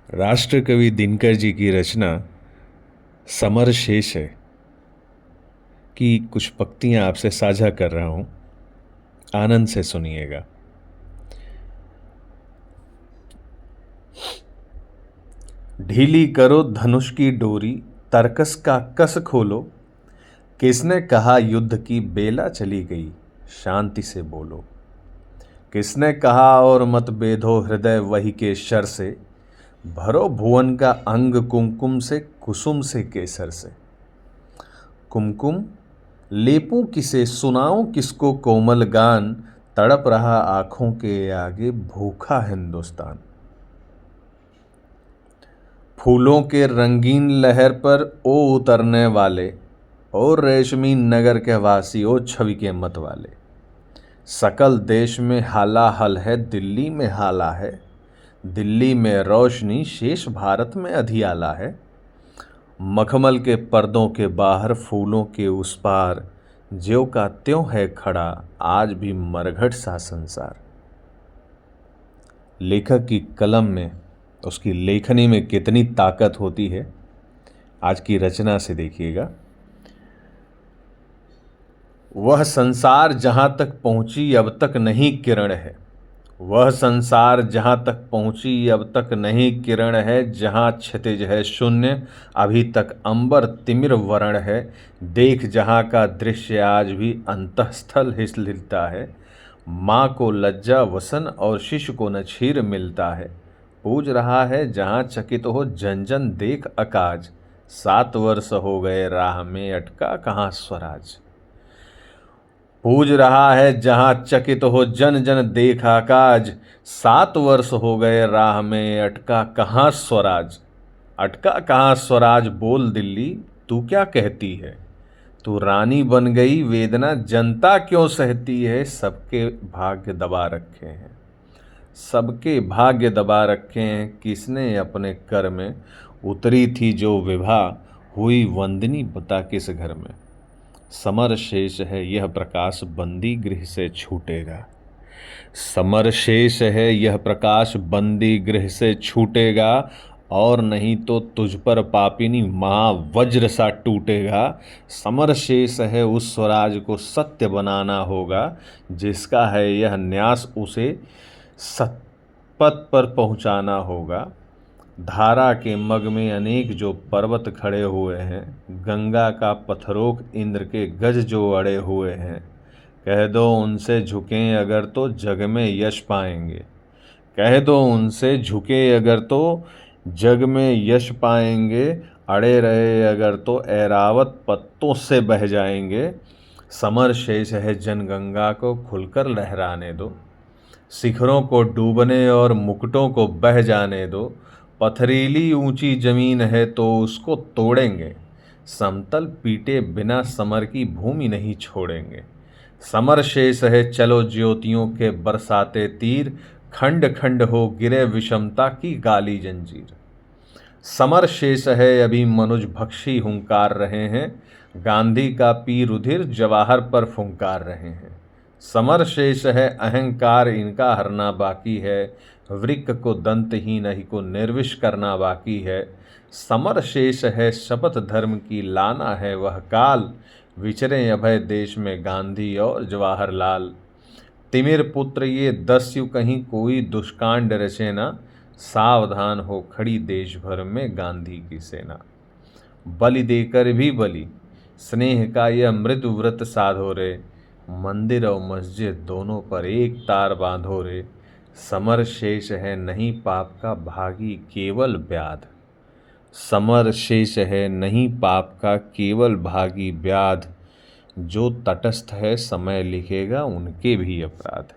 राष्ट्रकवि दिनकर जी की रचना समर शेष है कि कुछ पंक्तियां आपसे साझा कर रहा हूं, आनंद से सुनिएगा। ढीली करो धनुष की डोरी, तरकस का कस खोलो। किसने कहा युद्ध की बेला चली गई, शांति से बोलो। किसने कहा और मत बेधो हृदय वही के शर से। भरो भुवन का अंग कुमकुम से, कुसुम से केसर से। कुमकुम लेपूं किसे, सुनाऊं किसको कोमल गान। तड़प रहा आंखों के आगे भूखा हिंदुस्तान। फूलों के रंगीन लहर पर ओ उतरने वाले, और रेशमी नगर के वासी ओ छवि के मत वाले। सकल देश में हाला हल है, दिल्ली में हाला है। दिल्ली में रोशनी, शेष भारत में अधियाला है। मखमल के पर्दों के बाहर, फूलों के उस पार, ज्यों का त्यों है खड़ा आज भी मरघट सा संसार। लेखक की कलम में, उसकी लेखनी में कितनी ताकत होती है, आज की रचना से देखिएगा। वह संसार जहां तक पहुंची अब तक नहीं किरण है। वह संसार जहां तक पहुंची अब तक नहीं किरण है। जहां क्षितिज है शून्य, अभी तक अंबर तिमिर वर्ण है। देख जहां का दृश्य आज भी अंतःस्थल हिलता है। माँ को लज्जा वसन और शिशु को न क्षीर मिलता है। पूज रहा है जहां चकित हो जन जन देख अकाज। 7 वर्ष हो गए राह में, अटका कहाँ स्वराज। पूज रहा है जहां चकित हो जन जन देखा काज। 7 वर्ष हो गए राह में, अटका कहाँ स्वराज। अटका कहाँ स्वराज बोल दिल्ली, तू क्या कहती है। तू रानी बन गई वेदना जनता क्यों सहती है। सबके भाग्य दबा रखे हैं, सबके भाग्य दबा रखे हैं। किसने अपने कर में उतरी थी जो विभा, हुई वंदनी बता किस घर में। समर शेष है यह प्रकाश बंदी गृह से छूटेगा। समर शेष है यह प्रकाश बंदी गृह से छूटेगा। और नहीं तो तुझ पर पापिनी महावज्र सा टूटेगा। समर शेष है उस स्वराज को सत्य बनाना होगा। जिसका है यह न्यास उसे सतपथ पर पहुंचाना होगा। धारा के मग में अनेक जो पर्वत खड़े हुए हैं। गंगा का पथरोक इंद्र के गज जो अड़े हुए हैं। कह दो उनसे झुकें अगर तो जग में यश पाएंगे। कह दो उनसे झुके अगर तो जग में यश पाएंगे। अड़े रहे अगर तो ऐरावत पत्तों से बह जाएंगे। समर शेष है जनगंगा को खुलकर लहराने दो। शिखरों को डूबने और मुकुटों को बह जाने दो। पथरीली ऊंची जमीन है तो उसको तोड़ेंगे। समतल पीटे बिना समर की भूमि नहीं छोड़ेंगे। समर शेष है चलो ज्योतियों के बरसाते तीर। खंड खंड हो गिरे विषमता की गाली जंजीर। समर शेष है अभी मनुज भक्षी हुंकार रहे हैं। गांधी का पी रुधिर जवाहर पर फुंकार रहे हैं। समर शेष है अहंकार इनका हरना बाकी है। वृक्क को दंतहीन ही को निर्विष करना बाकी है। समर शेष है शपथ धर्म की लाना है वह काल। विचरे अभय देश में गांधी और जवाहरलाल। तिमिर पुत्र ये 10 यु कहीं कोई दुष्कांड रचे ना। सावधान हो खड़ी देश भर में गांधी की सेना। बलि देकर भी बलि, स्नेह का यह मृदु व्रत साधो रे। मंदिर और मस्जिद दोनों पर एक तार बांधो रे। समर शेष है नहीं पाप का भागी केवल व्याध। समर शेष है नहीं पाप का केवल भागी व्याध। जो तटस्थ है समय लिखेगा उनके भी अपराध।